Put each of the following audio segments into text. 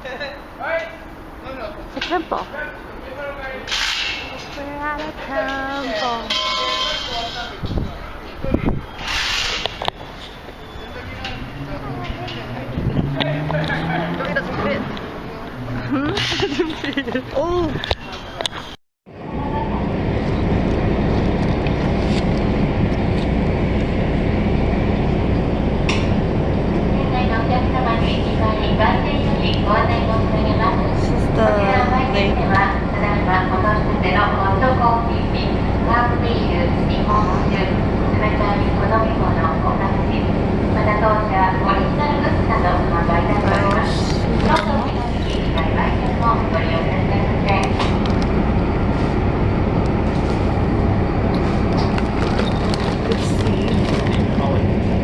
A temple. We're at a temple. It doesn't fit. It doesn't fit. Oh!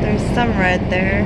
There's some red there.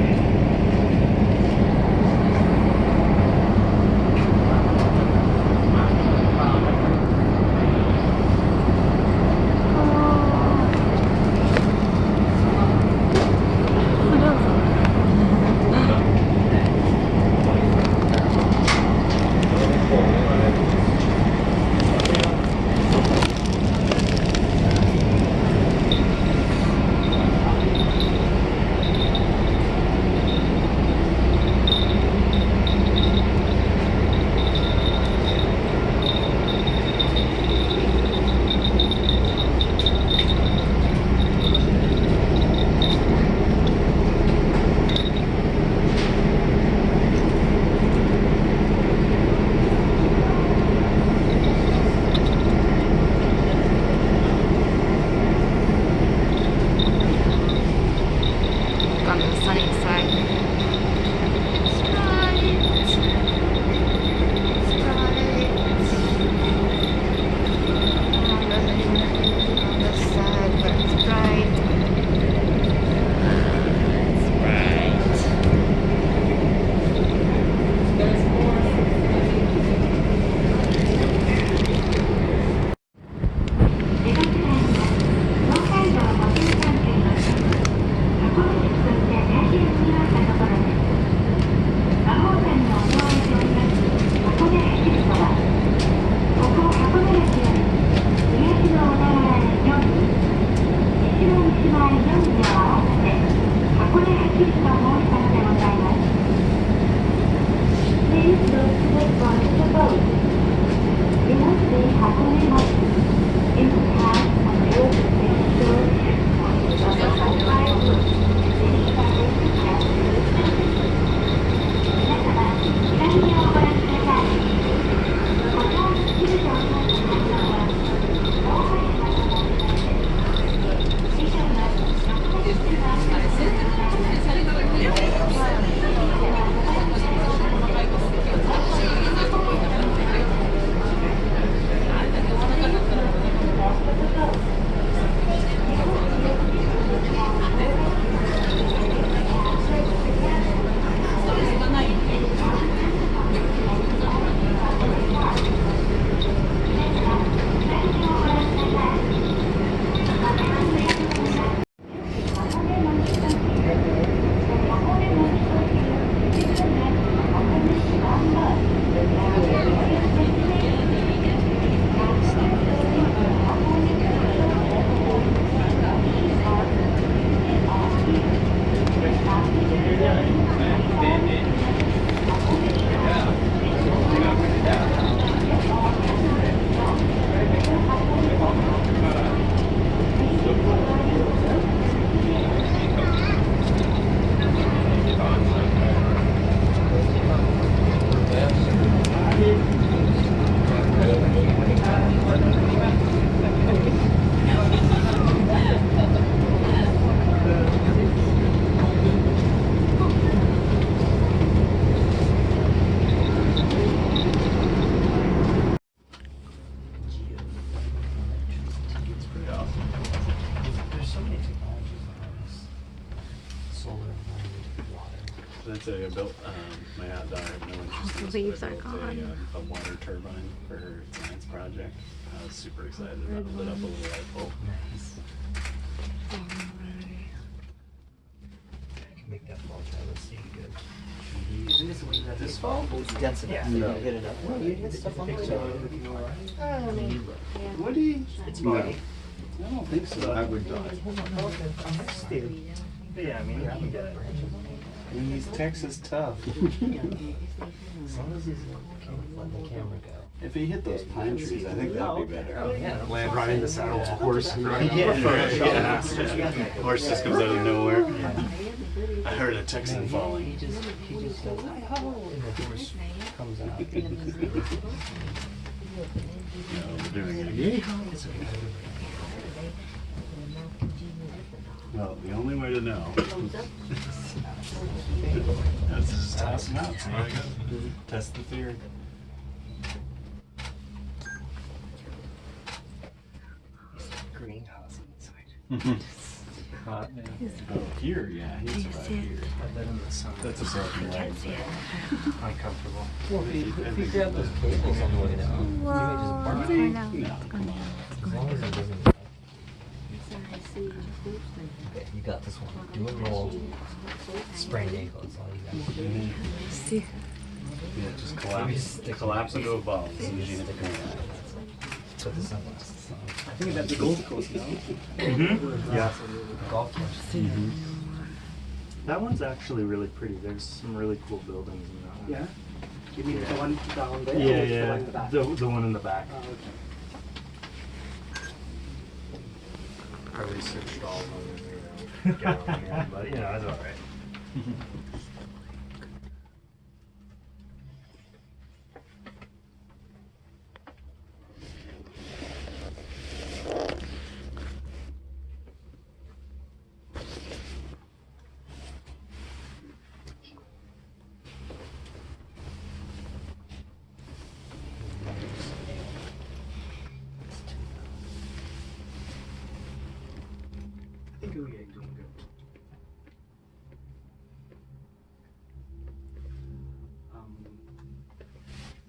That's a built my hot dog. No interest. The leaves are gone. A water turbine for her science project. I was super excited about it. Lit up a little light bulb. Nice. I can make that fall try. Let's see good. This fall? Density. Yeah. No. Hit it up. No, you hit stuff on the Woody? It's No. body. I don't think so. I would die. Yeah, I mean, you can get it. He's Texas tough. As long as he's letting the camera go. If he hit those pine trees, I think that'd be better. Oh, yeah. Land right in the saddle of a horse and run. Yeah. Horse just comes out of nowhere. I heard a Texan falling. He just goes, oh, and the horse comes out. No, we're doing it again. Well, the only way to know. That's just toss them out. See how it goes. Test the theory. Greenhouse inside. Oh, here, yeah, he's right here. I bet in the sun. That's a broken leg. Uncomfortable. Well, if you grab those cables on the way down, you may just bark. No, come on. As long as it doesn't. Okay, you got this one. Do a roll. Sprained ankle is all you got. See. Yeah, just collapse into a ball as soon as you hit the ground. Put the sunglasses on. I think that's the Gold Coast now. Yeah. Golf course. That one's actually really pretty. There's some really cool buildings in that one. Yeah? You mean the one down there? Yeah, or the yeah. one in the back? The one in the back. Oh, okay. I researched all of them and got on here, but you know, that's alright. I think Uyeg's doing good.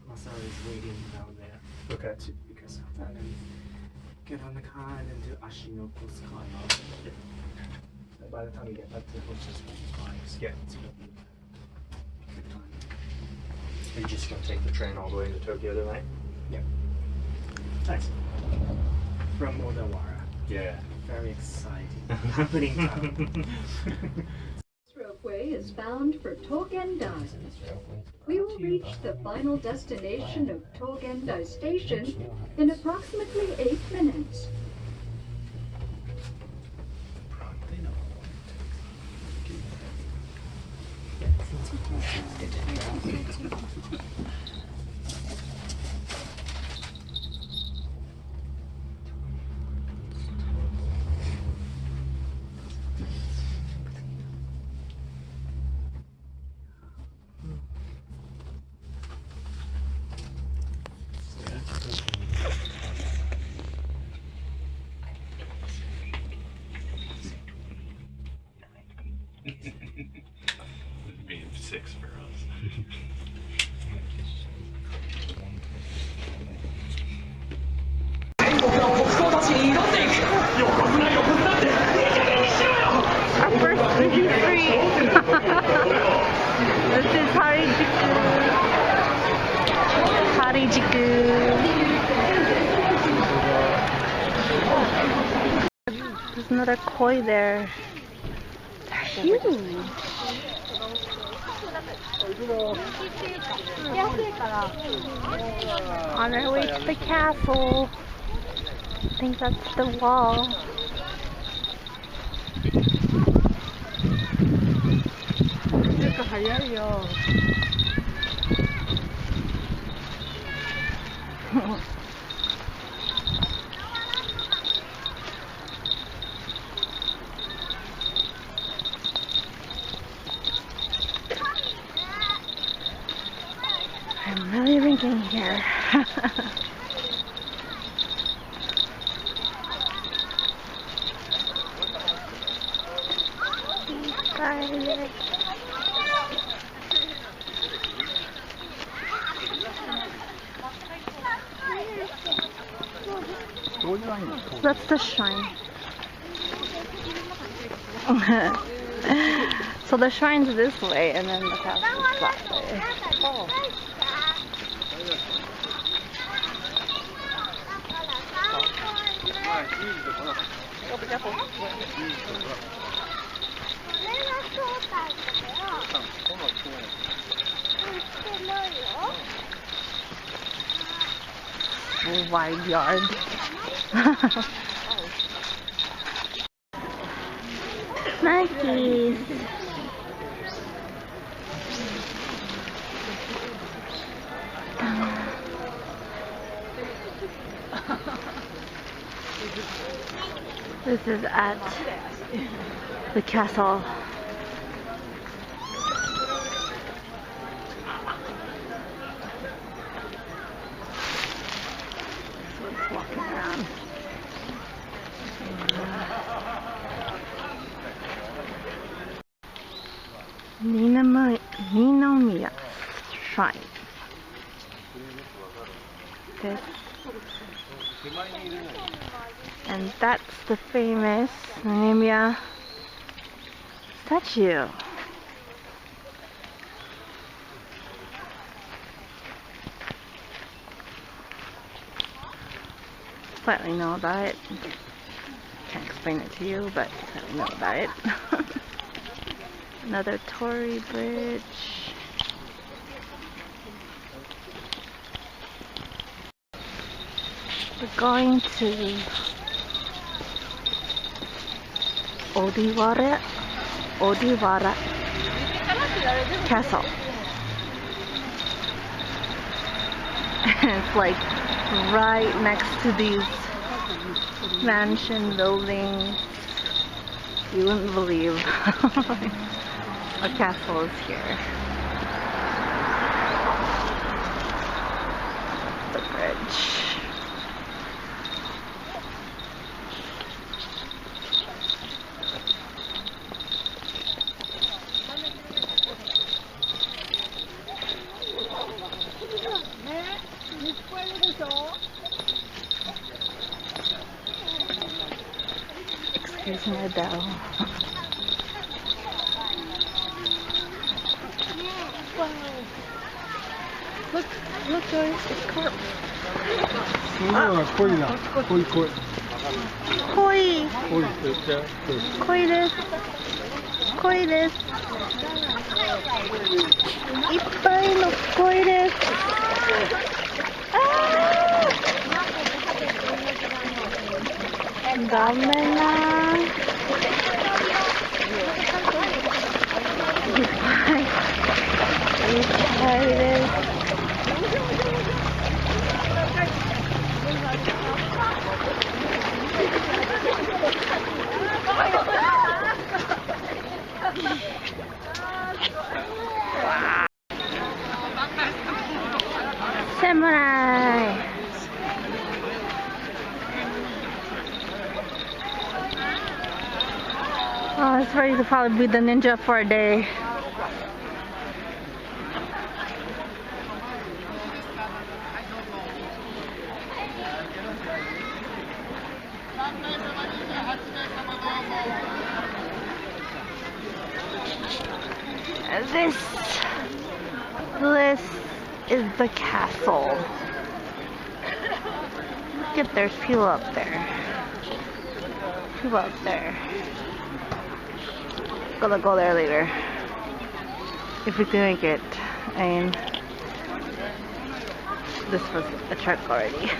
Masara is waiting down there Okay. because of that. And get on the car and then do Ashinoko Sukano. By the time we get back to the hotel, Yeah. it's gonna be a good time. Are you just gonna take the train all the way to Tokyo tonight? Nice. From Odawara. Yeah. Very exciting. Happening time. Ropeway is bound for Togendai. We will reach the final destination of Togendai Station in approximately 8 minutes. Being 6 for us. Our first duty free. This is Harajuku. Harajuku. There's another koi there. They're huge. On our way to the castle. I think that's the wall. I'm really thinking here. Bye. That's the shrine. So the shrine's this way, and then the castle's that way. Oh. Wide yard. Nikes. This is at the castle. So it's walking around. Ninomiya Shrine. This. And that's the famous Ninomiya statue. Slightly know about it. Can't explain it to you, but I know about it. Another Torii Bridge. We're going to Odiwara Castle. It's like right next to these mansion buildings. You wouldn't believe a castle is here. The bridge. Excuse my bell. Wow. Look, guys, it's carp. Koi. Koi desu. Ippai no koi desu. Damena. Ippai desu. Samurai. Oh, it's ready to probably be the ninja for a day. This is the castle. Look at there's people up there. People up there. Gonna go there later. If we can make it. I mean, this was a trek already.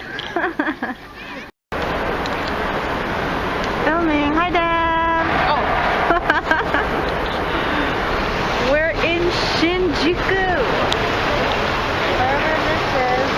Filming. Hi, Dad. Oh. We're in Shinjuku. Wherever this is.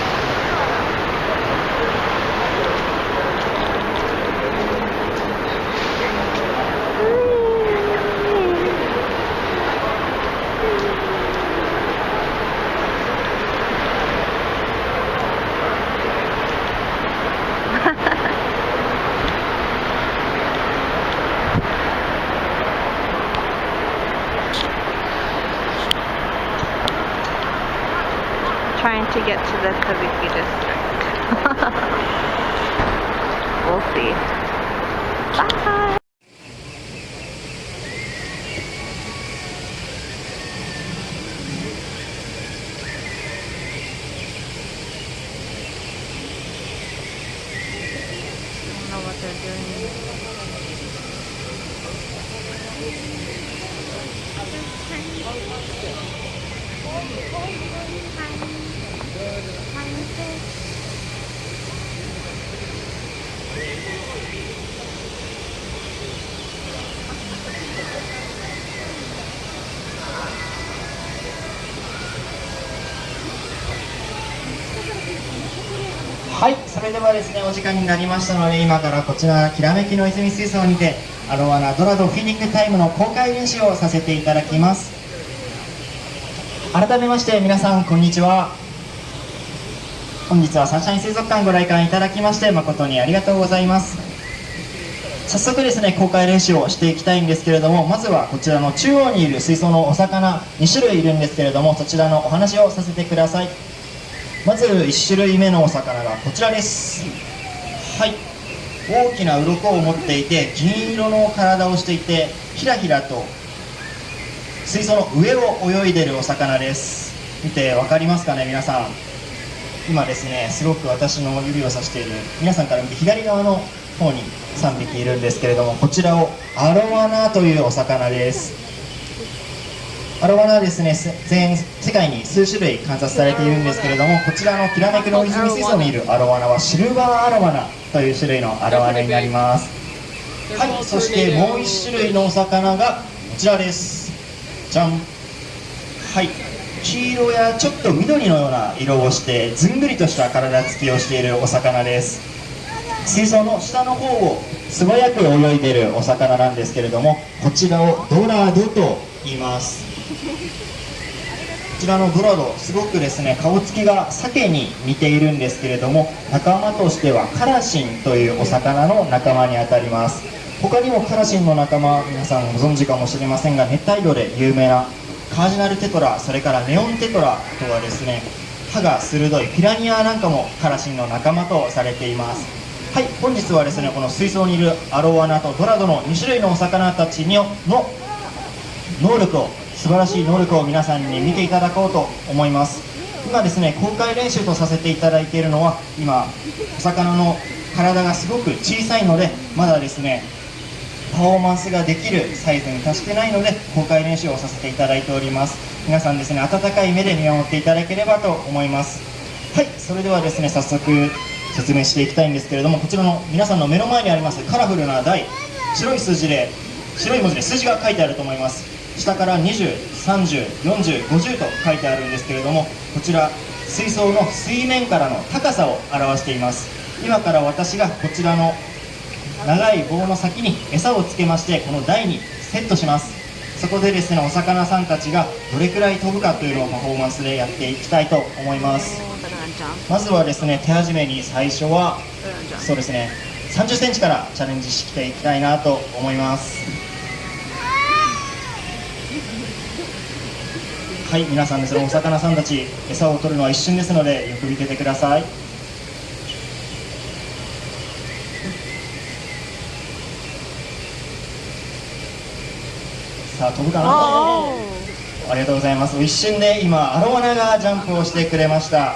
Trying to get to the Kabuki district. We'll see. Bye! はい、それではですね、お時間になりましたので、今からこちらきらめきの泉水槽にてアロワナドラドフィーディングタイムの公開練習をさせていただきます。改めまして皆さんこんにちは。本日はサンシャイン水族館ご来館いただきまして誠にありがとうございます。早速ですね、公開練習をしていきたいんですけれども、まずはこちらの中央にいる水槽のお魚2種類いるんですけれども、そちらのお話をさせてください。まず1種類目のお魚がこちらです。はい、大きな鱗を持っていて銀色の体をしていて、ひらひらと水槽の上を泳いでいるお魚です。見て分かりますかね皆さん。今ですね、すごく私の指をさしている皆さんから見て左側の方に3匹いるんですけれども、こちらをアロワナというお魚です。アロワナはですね、全世界に数種類観察されているんですけれども、こちらのきらめきの泉水槽にいるアロワナはシルバーアロワナという種類のアロワナになります。はい、そしてもう1種類のお魚がこちらです。じゃん。はい、黄色やちょっと緑のような色をしてずんぐりとした体つきをしているお魚です。水槽の下の方を素早く泳いでいるお魚なんですけれども、こちらをドラドと言います。こちらのドラド、すごくですね、顔つきが鮭に似ているんですけれども、仲間としてはカラシンというお魚の仲間にあたります。他にもカラシンの仲間、皆さんご存知かもしれませんが、熱帯魚で有名なカージナルテトラ、それからネオンテトラとはですね、歯が鋭いピラニアなんかもカラシンの仲間とされています。はい、本日はですね、この水槽にいるアロワナとドラドの2種類のお魚たちの能力を、素晴らしい能力を皆さんに見ていただこうと思います。今ですね、公開練習とさせていただいているのは、今お魚の体がすごく小さいので、まだですねパフォーマンスができるサイズに達してないので、公開練習をさせていただいております。皆さんですね、温かい目で見守っていただければと思います。はい、それではですね、早速説明していきたいんですけれども、こちらの皆さんの目の前にありますカラフルな台、白い文字で数字が書いてあると思います。下から20、30、40、50と書いてあるんですけれども、こちら水槽の水面からの高さを表しています。今から私がこちらの長い棒の先に餌をつけまして、この台にセットします。そこでですね、お魚さんたちがどれくらい飛ぶかというのをパフォーマンスでやっていきたいと思います。まずはですね、手始めに最初はそうですね、30センチからチャレンジしていきたいなと思います。はい、皆さんですね、お魚さんたち餌を取るのは一瞬ですのでよく見ててください。さあ、飛ぶかな。ありがとうございます。一瞬で今アロワナがジャンプをしてくれました。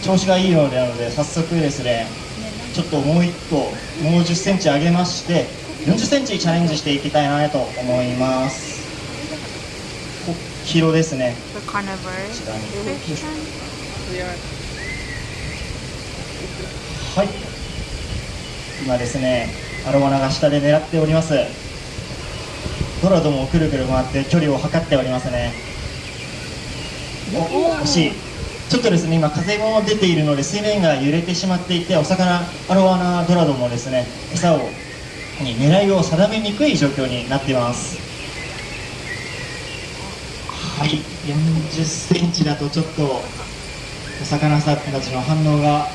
調子がいいようなので早速ですね、ちょっともう10センチ上げまして40センチチャレンジしていきたいなと思います。黄色ですね。こちらにはい、今ですね、アロワナが下で狙っております。ドラドもくるくる回って距離を測っておりますね。惜しい。ちょっとですね、今風も出ているので水面が揺れてしまっていて、お魚アロワナドラドもですね、餌に狙いを定めにくい状況になっています。はい、40センチだとちょっとお魚さんたちの反応が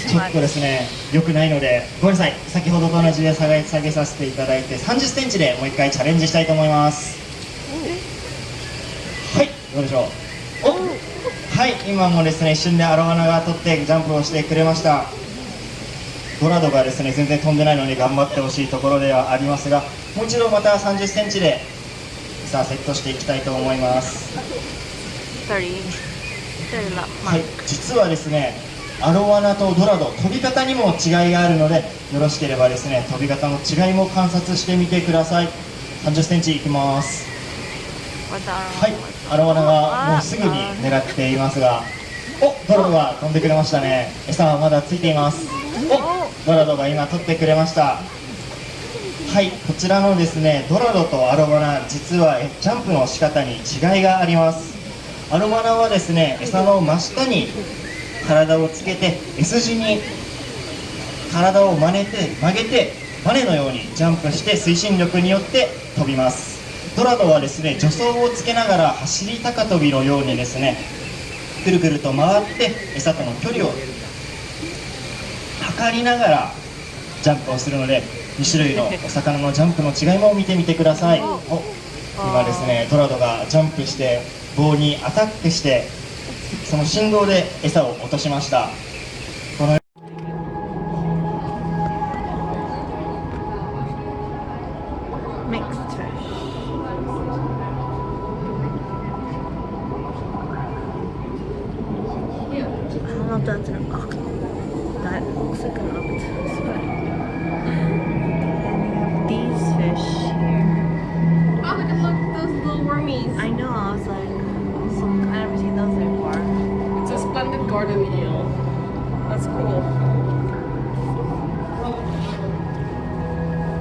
ちょっとですね、良くないのでごめんなさい。先ほどと同じで下げさせていただいて30センチでもう一回チャレンジしたいと思います。はい、どうでしょう。はい、今もですね、一瞬でアロワナが取ってジャンプをしてくれました。ドラドがですね、全然飛んでないのに頑張ってほしいところではありますが、もう一度また30センチでさあセットしていきたいと思います。はい、実はですね、アロワナとドラド、飛び方にも違いがあるので、よろしければですね、飛び方の違いも観察してみてください。30センチいきます。はい、アロワナがもうすぐに狙っていますが、お、ドラドが飛んでくれましたね。餌はまだついています。お、ドラドが今取ってくれました。はい、こちらのですね、ドラドとアロワナ、実はジャンプの仕方に違いがあります。アロワナはですね、餌の真下に体をつけて S 字に体を曲げてバネのようにジャンプして推進力によって飛びます。ドラドはですね、助走をつけながら走り高跳びのようにですね、くるくると回って餌との距離を測りながらジャンプをするので、2種類のお魚のジャンプの違いも見てみてください。お、今ですね、ドラドがジャンプして棒にアタックして、その振動で餌を落としました。このMixed fish. I don't know if that's an octopus. That looks like an octopus. And we have these fish here. Oh, look, those little wormies. I know, I was like, I've never seen those before. It's a splendid garden eel. That's cool.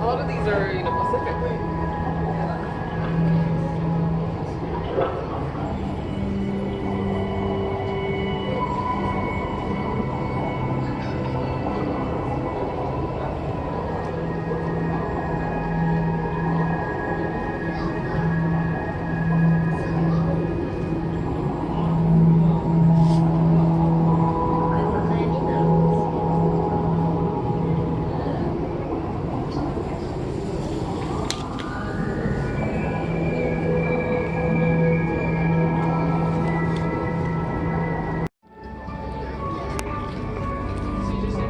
A lot of these are, Pacific, right?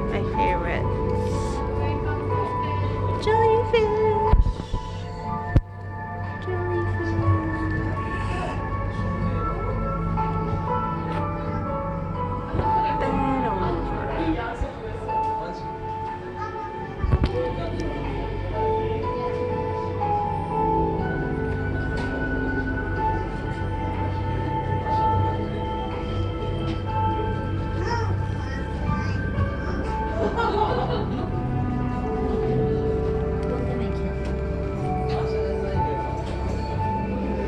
My favorites. Jellyfish.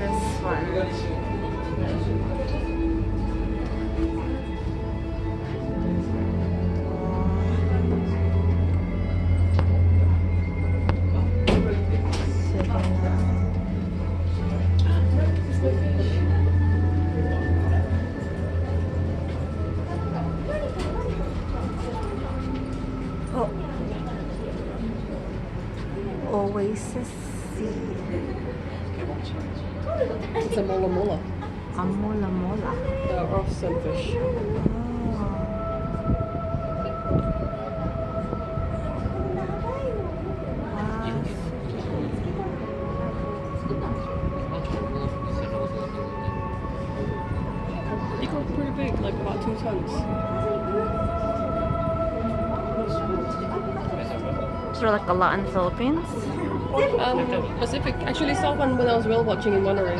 This one. Oh. Oasis Sea. It's a mola mola. A mola mola. The earth sunfish. They go pretty big, like about 2 tons. Is there like a lot in the Philippines? Pacific. Actually saw one when I was whale watching in Monterey.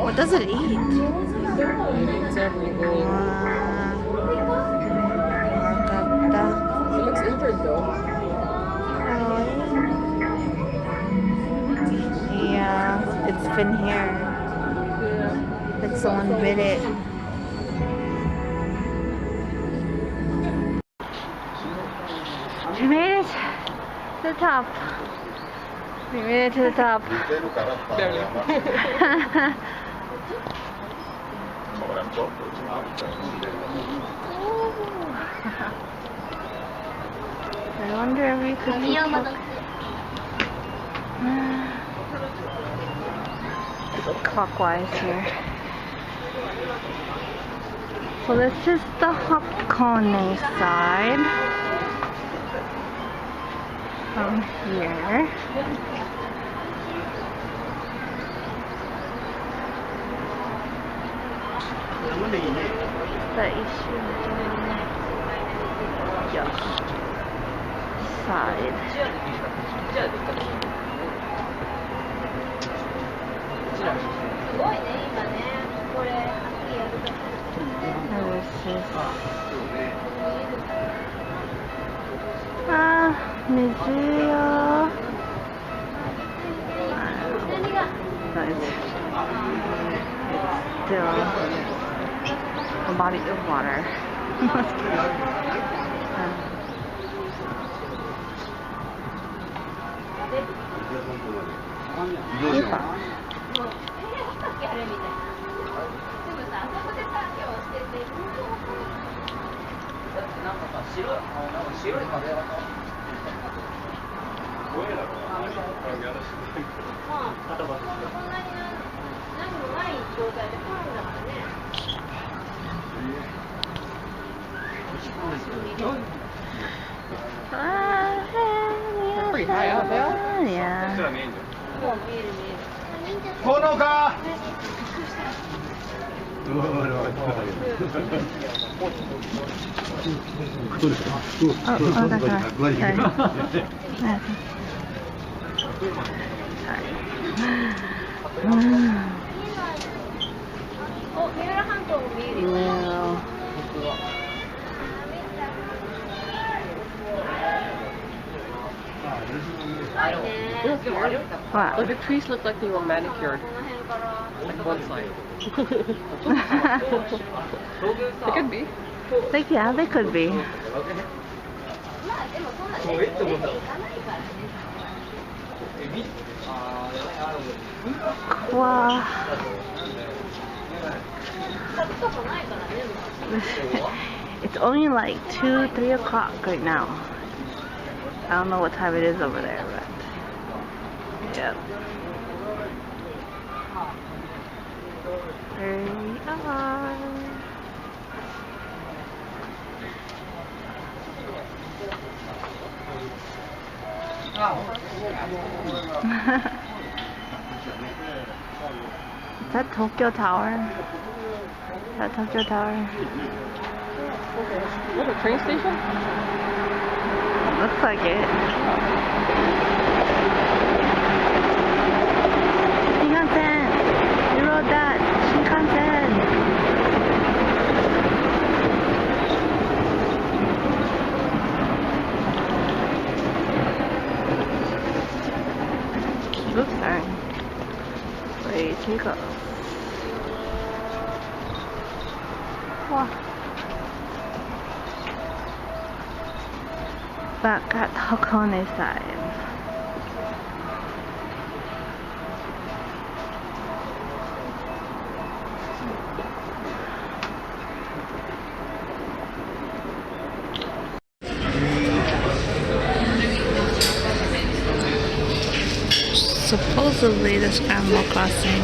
What does it eat? It's everything. It looks injured though. Yeah, it's been here. Yeah. Like someone bit it. We made it to the top. We made it to the top. Barely. I wonder if we could go clockwise here. So this is the Hakone side. From here. The Ishido side. Mizuyo. But it's still a body of water. Pretty high up, yeah? Yeah. ほのか Oh, that's right. Sorry. What? Like the trees look like they were manicured. Like one side. They could be. Like, yeah, they could be. Wow. It's only like 2, 3 o'clock right now. I don't know what time it is over there, but yep. There we are. Is that Tokyo Tower? Is that Tokyo Tower? What, a train station? Looks like it. Shinkansen! We rode that! Shinkansen! Oops, sorry. Way to go. Wow. Back at Hakone side. Supposedly the Scramble Crossing.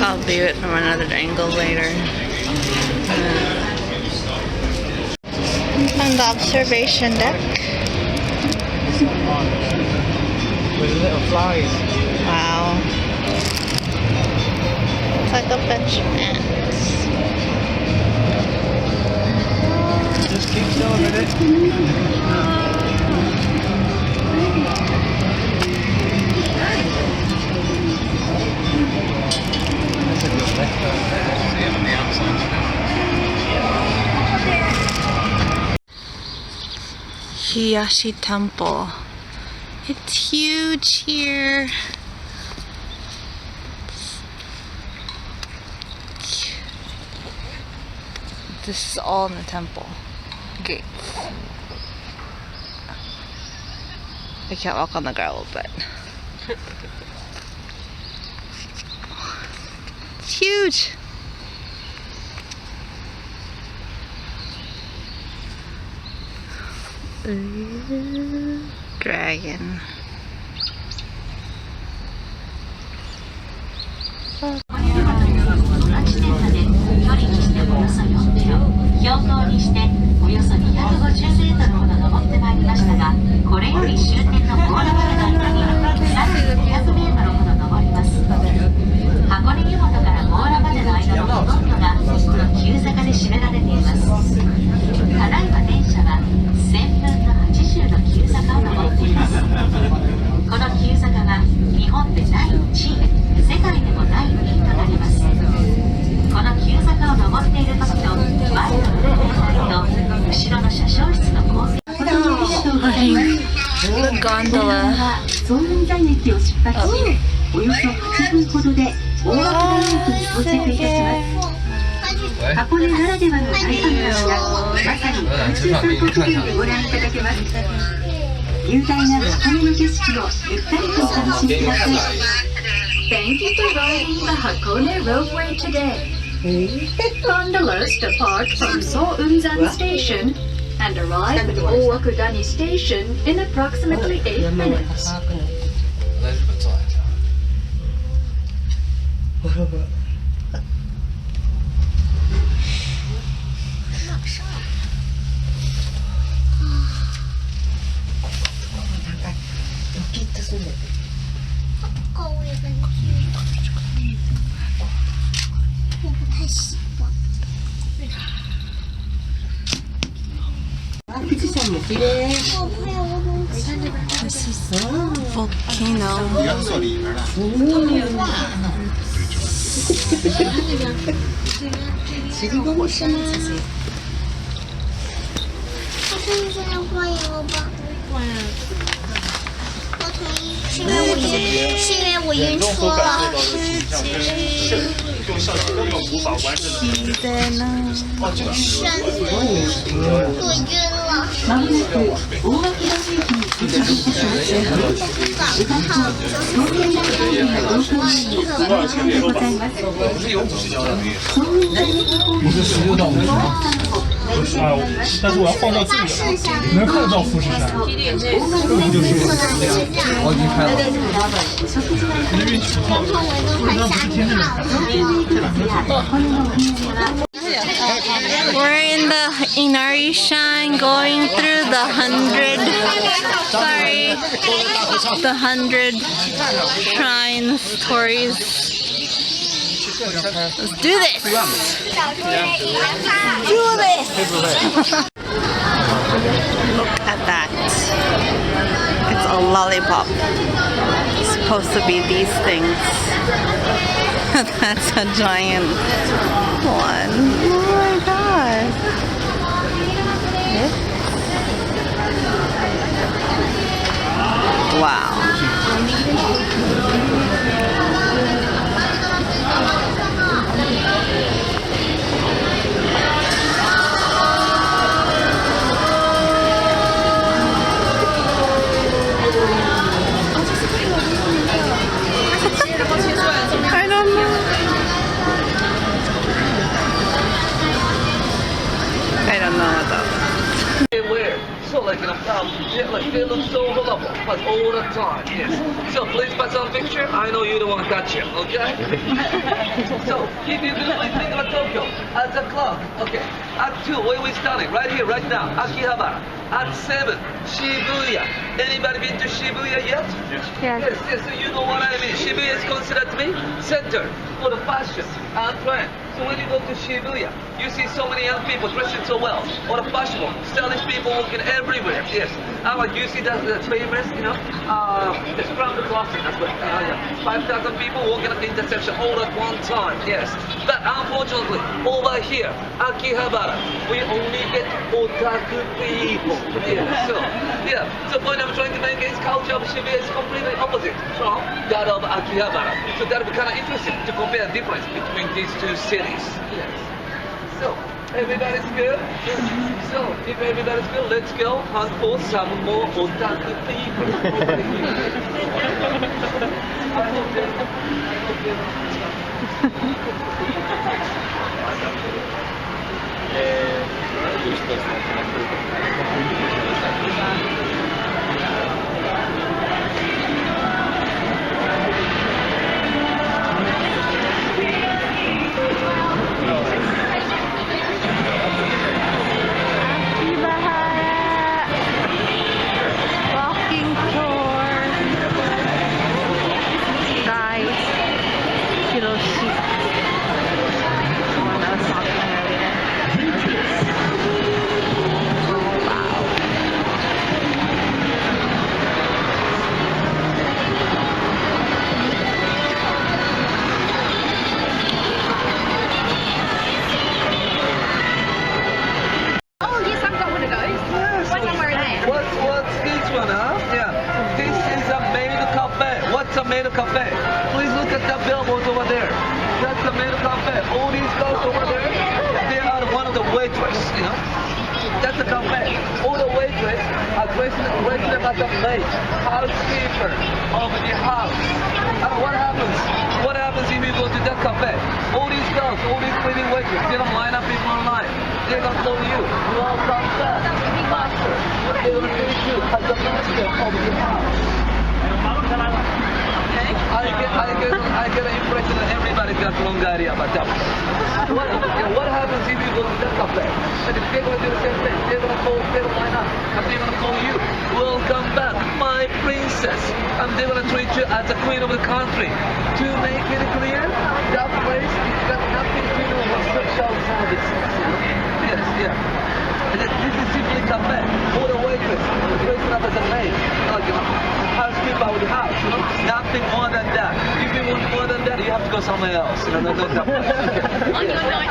I'll view it from another angle later. On the observation deck. With little flies. Wow. It's like a bunch of ants. Just keep going with it. Hiyashi Temple. It's huge here. This is all in the temple. Gates. I can't walk on the gravel, but it's huge. Dragon. 地点まで距離にしておよそ4キロ、標高にしておよそ250メートルほど登ってまいりましたが、これより終点の強羅までの間にさらに500メートルほど登ります。箱根湯本から強羅までの間のほとんどがこの急坂で占められています。ただいま電車は1000分の80の急坂を登っています。この急坂は日本で第1位、世界でも第2位となります。この急坂を登っている時と前の見ていたと後ろの車掌室の構成The gondola. 総雲山駅を出発し、およそ8分ほどで大涌谷駅に到着いたします。箱根ならではの大観覧がまさに空中散歩気分でご覧いただけます。雄大な箱根の景色をゆったりとお楽しみください。Thank you for riding the Hakone Roadway today. Gondolas depart from Sounzan Station and arrive at Owakudani Station in approximately 8 minutes. 我不太喜欢。富士山も綺麗。我不要，我能吃。 Volcano. 吃りごもし吗？我同意现在欢迎了吧？我同意，是因为我晕车了。用相机根本无法完整的。身子，我晕了。まもなく大涌谷駅に到着いたします。東京大学の同校前に到着でございます。総雲山駅方面に但是我要放到这里，能看得到富士山。我已经开了。因为取号，富士山不是天天能看。 We're in the Inari Shrine going through the 100 shrines, stories. Let's do this! Do this! Look at that. It's a lollipop. It's supposed to be these things. That's a giant one. Oh my god. Wow. I don't know. I don't know what that was. Where? So like they look so lovable, but all the time, yes. So please pass on picture. I know you don't want to touch it, okay? So if you do like think about Tokyo at the club, okay. At 2, where we starting? Right here, right now, Akihabara. At 7, Shibuya. Anybody been to Shibuya yet? Yes. Yes, so you know what I mean. Shibuya is considered to be center for the fashion and trend. So when you go to Shibuya, you see so many young people dressing so well, or the fashionable, stylish people walking everywhere. Yes. You see that famous, it's from the crossing. That's what. 5,000 people walking at the intersection all at one time. Yes. But unfortunately, over here, Akihabara, we only get otaku people. Yeah. So point I'm trying to make is culture of Shibuya is completely opposite from that of Akihabara. So that would be kind of interesting to compare the difference between these two cities. Yes. So everybody's good. So if everybody's good, let's go hunt for some more otaku people. that's a Maid Cafe. Please look at that billboard over there. That's the Maid Cafe. All these girls over there, they are one of the waitress, you know. That's a cafe. All the waitress are dressed as a maid, housekeeper of the house. And what happens? What happens if you go to that cafe? All these girls, all these pretty waitresses, they don't line up people online. They're gonna call you. Welcome back, master. They're gonna treat you as the master of the house. I get an impression that everybody got the wrong idea about that. What happens if you go to that cafe? And if they're going to do the same thing, they're going to line up, and they're going to call you, welcome back, my princess. And they're going to treat you as the queen of the country. To make it clear, that place has got nothing to do with sexual services. Yes, yeah. And this is simply cafe. All the waitress, dressed up as a maid, like, you know, housekeeper of the house, you know, nothing more than that. If you want more than that, you have to go somewhere else, you know, not that place. On your night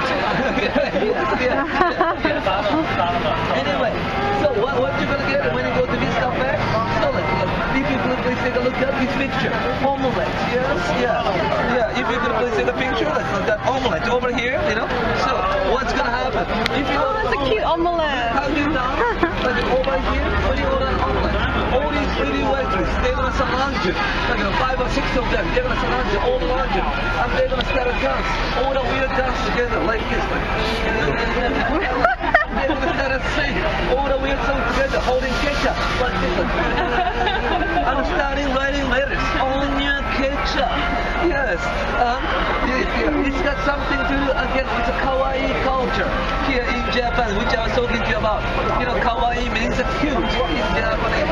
Anyway, so what you're gonna get when you go to this cafe? So like, if you could please take a look at this picture, omelette, yes, yeah. If you could please take a picture, like that omelette over here, you know. So what's gonna happen? If you that's a cute omelette. How do you know? Like over here, when you order an omelette, all these pretty waitresses, they're gonna surround you. Like 5 or 6 of them, they're gonna surround you, all around you, and they're gonna start a dance, all the weird dance together, like this. Like, they're gonna start a sing, all the weird songs together, holding ketchup, like this. I'm starting writing letters on your ketchup. Yes, it's got something to do again with the kawaii culture here in Japan, which I was talking to you about. You know, kawaii means cute in Japanese.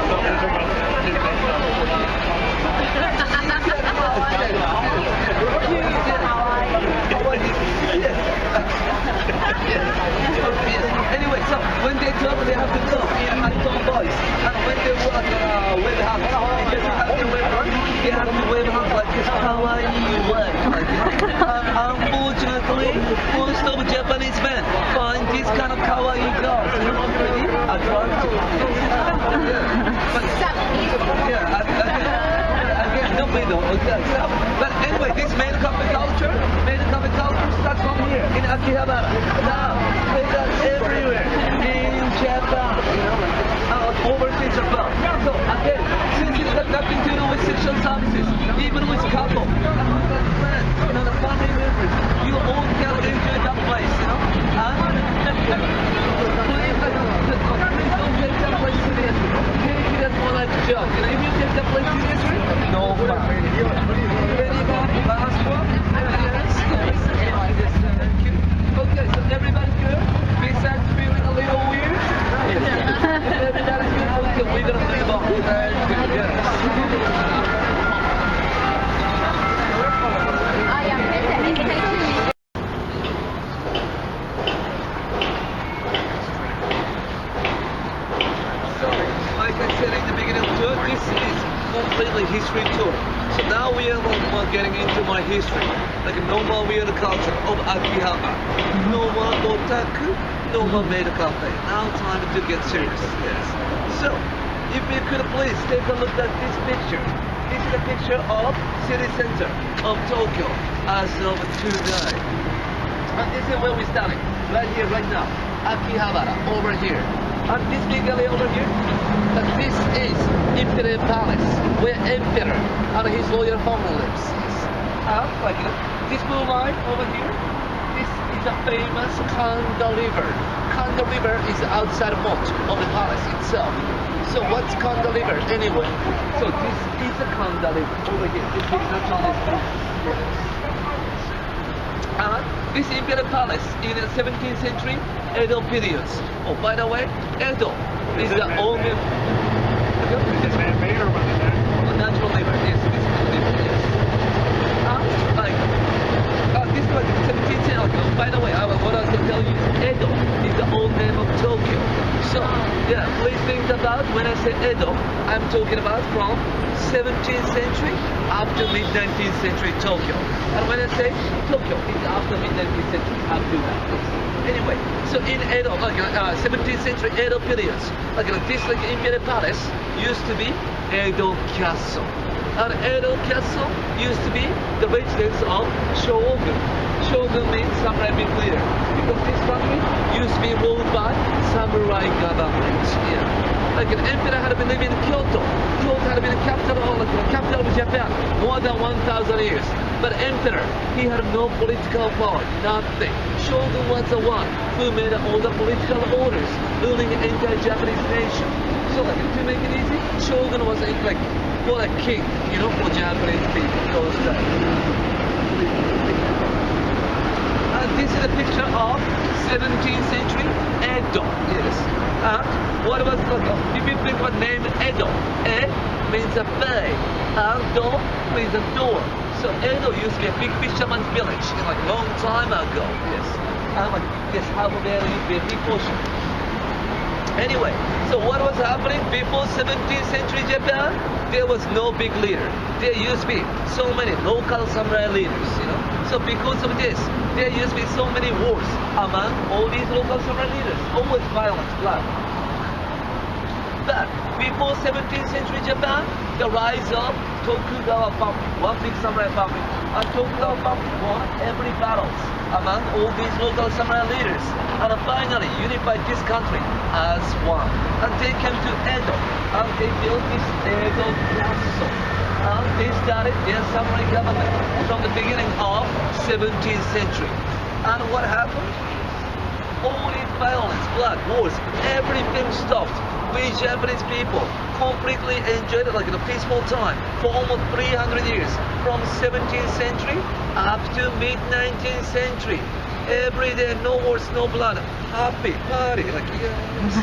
Anyway, so when they talk, they have to talk in high tone voice, and when they walk, wave hands, they have to wave hands like this kawaii way. Unfortunately, most of Japanese men find this kind of kawaii girls really attractive. Again, no, we don't. But anyway, this maid cafe culture starts from here in Akihabara. Now, they got everywhere in Japan, you know, overseas Japan. So again, since it's got nothing to do with sexual services, even with couple, friends, you know, the family members, you all can enjoy that place, you know. Please don't take that place seriously. Take it as more like a joke. You know, if you take that place seriously, no fun. Ready, last one? Okay, so everybody's good? Besides feeling a little weird? Everybody's good? Okay, we're gonna move on. Very good, yes. Completely history tour. So now we are getting into my history. Like no more weird culture of Akihabara. No more otaku, no more maid cafe. Now time to get serious. Yes. So, if you could please take a look at this picture. This is a picture of city center of Tokyo as of today. And this is where we're starting. Right here, right now. Akihabara, over here. And this big alley over here, this is Imperial Palace, where Emperor and his royal family lives. Like this blue line over here, this is a famous Kanda River. Kanda River is outside moat of the palace itself. So what's Kanda River anyway? So this is a Kanda River over here. This is not this Imperial Palace in the 17th century Edo period. Oh, by the way, Edo is the only man-made or natural river. Yes, this is the river. Yes. This was 17th century. By the way, what I was going to tell you, Edo is the old name of Tokyo. So, yeah, please think about when I say Edo, I'm talking about from 17th century up to mid-19th century Tokyo. And when I say Tokyo, it's after mid-19th century, up to that. Anyway, so in Edo, 17th century Edo periods, this Imperial Palace used to be Edo Castle. And Edo Castle used to be the residence of Shogun. Shogun means samurai big leader. Because this country used to be ruled by samurai government. Yeah. Like an emperor had been living in Kyoto. Kyoto had been the capital of Japan more than 1,000 years. But emperor, he had no political power, nothing. Shogun was the one who made all the political orders, ruling the entire Japanese nation. So like to make it easy, Shogun was like more like king, you know, for Japanese people. Those days. And this is a picture of 17th century Edo. Yes. What was if you think about name Edo, E means a bay, and Do means a door. So Edo used to be a big fisherman's village like a long time ago. Yes. Like this half of Edo used to be a big ocean. Anyway, so what was happening before 17th century Japan? There was no big leader. There used to be so many local samurai leaders, you know. So because of this, there used to be so many wars among all these local samurai leaders. Always violence, blood. But before 17th century Japan, the rise of Tokugawa family, one big samurai family, and Tokugawa family won every battle among all these local samurai leaders, and finally unified this country as one. And they came to Edo, and they built this Edo castle, and they started their samurai government from the beginning of 17th century. And what happened? All this violence, blood, wars, everything stopped. We Japanese people completely enjoyed it like in a peaceful time for almost 300 years, from 17th century up to mid-19th century. Every day, no wars, no blood, happy, party, like yes.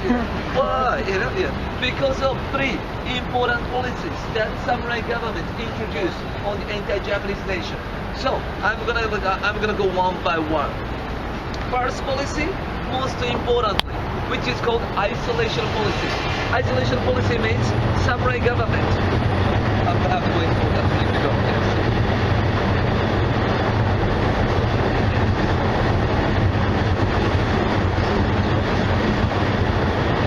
Why? You know, yeah. Because of three important policies that samurai government introduced on the entire Japanese nation. So I'm gonna go one by one. First policy, most importantly, which is called isolation policy. Isolation policy means samurai government. I'm gonna have to wait for that to go. Yes.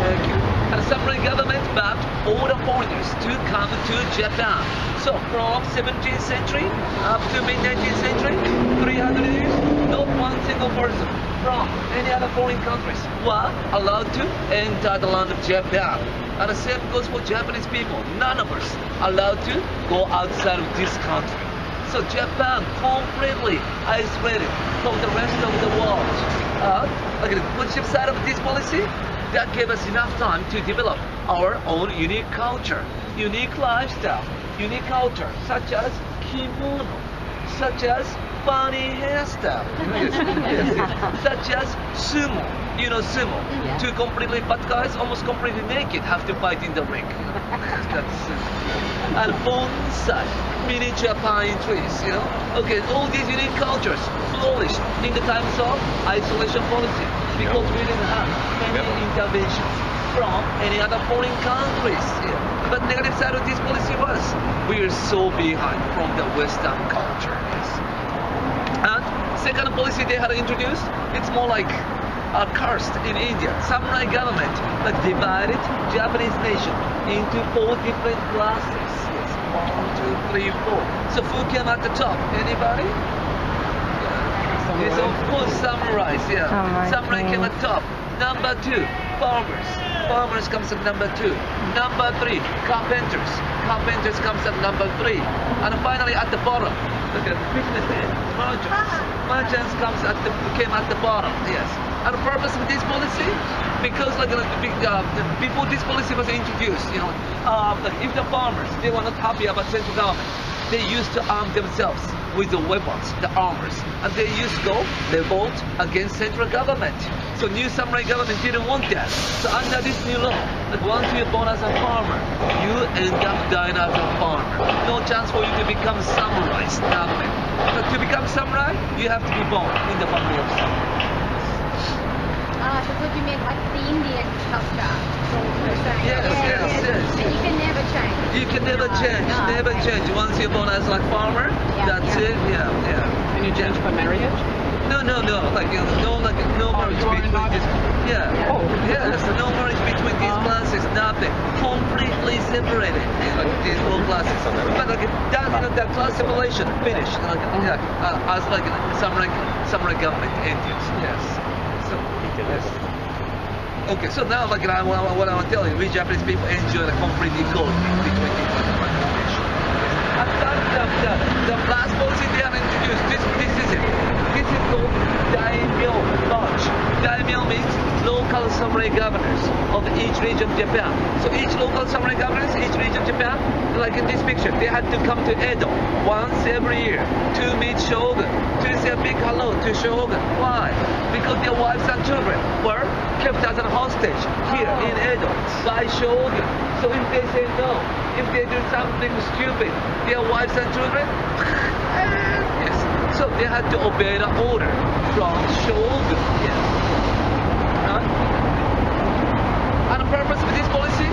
Thank you. And the samurai government banned all the foreigners to come to Japan. So from 17th century up to mid-19th century, 300 years, not one single person from any other foreign countries were allowed to enter the land of Japan. And the same goes for Japanese people. None of us allowed to go outside of this country. So Japan completely isolated from the rest of the world. Like the positive side of this policy, that gave us enough time to develop our own unique culture, unique lifestyle, unique culture, such as kimono, such as funny hairstyle, such as sumo. You know sumo. Yeah. Two completely fat guys, almost completely naked, have to fight in the ring. That's and bonsai, miniature pine trees. You know. Okay, all these unique cultures flourished in the times of isolation policy because we didn't have any interventions from any other foreign countries. Yeah. But negative side of this policy was we are so behind from the Western culture. Yes. And second policy they had introduced, it's more like cursed in India. Samurai government like divided Japanese nation into 4 different classes. Yes. 1, 2, 3, 4. So who came at the top? Anybody? Yes, of course, samurais. Yeah. Samurai came at top. Number 2, farmers. Farmers comes at number 2. Number 3, carpenters. Carpenters comes at number 3. And finally at the bottom, look at businessmen, merchants. Merchants came at the bottom. Yes. And the purpose of this policy, because before this policy was introduced, you know, if the farmers they were not happy about central government, they used to arm themselves with the weapons, the armors, and they used to go revolt against central government. So new samurai government didn't want that. So under this new law, that once you're born as a farmer, you end up dying as a farmer. No chance for you to become samurai, nothing. But to become samurai, you have to be born in the family of samurai. So what you meant, like the Indian culture? Yes. And you can never change. You can never change, never change. Once you're born as like farmer, that's it. Yeah. Can you change by marriage? No, like no marriage between this. Yeah. Yes, no marriage between these classes. Nothing. Completely separated. Like these whole classes. But like that class separation finished. Like as like samurai government Indians. Yes. So yes. Okay, so now like what I want to tell you, we Japanese people enjoy the complete equality between different nations. The last policy they have introduced, this is it. This is called Daimyo Lodge. Daimyo means local samurai governors of each region of Japan. So each local samurai governors, each region of Japan, like in this picture, they had to come to Edo once every year to meet Shogun, to say a big hello to Shogun. Why? Because their wives and children were kept as a hostage here in Edo by Shogun. So if they say no, if they do something stupid, their wives and children, yes. So they had to obey the order from Shogun. Yes. And the purpose of this policy,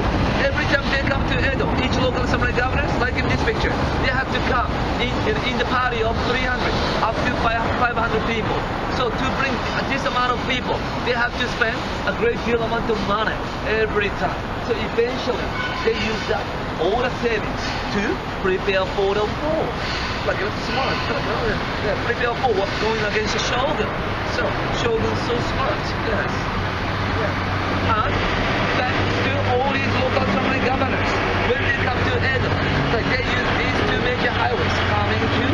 every time they come to Edo, each local samurai governors, like in this picture, they have to come in the party of 300 up to 500 people. So to bring this amount of people, they have to spend a great deal amount of money every time. So eventually, they use that all the savings to prepare for the war. Like it's smart. Prepare for what going against the Shogun. So Shogun's so smart. Yes. Yeah. And thanks to all these local samurai governors, when they come to Edo, like they use these two major highways coming to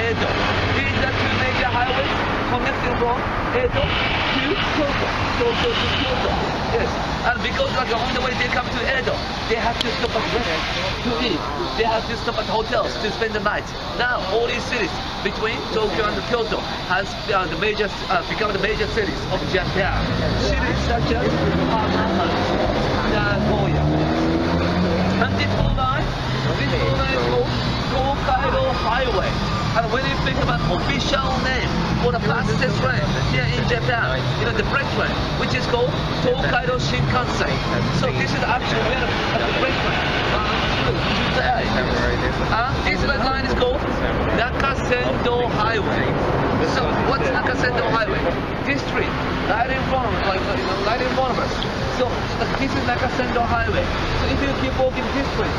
Edo. These are two major highways connecting from Edo to Kyoto. Kyoto to Kyoto. Yes. And because like on the way they come to Edo, they have to stop at restaurants to eat. They have to stop at hotels to spend the night. Now all these cities between Tokyo and Kyoto has become the major cities of Japan. Cities such as Nagoya. And this whole line is called Tokaido Highway. And when you think about official name for the fastest train here in Japan, the freight train, which is called Tokaido Shinkansen. So this is actually where the freight train. This line is called Nakasendo Highway. So what's Nakasendo Highway? This street, right in front of us. So this is Nakasendo Highway. So if you keep walking this way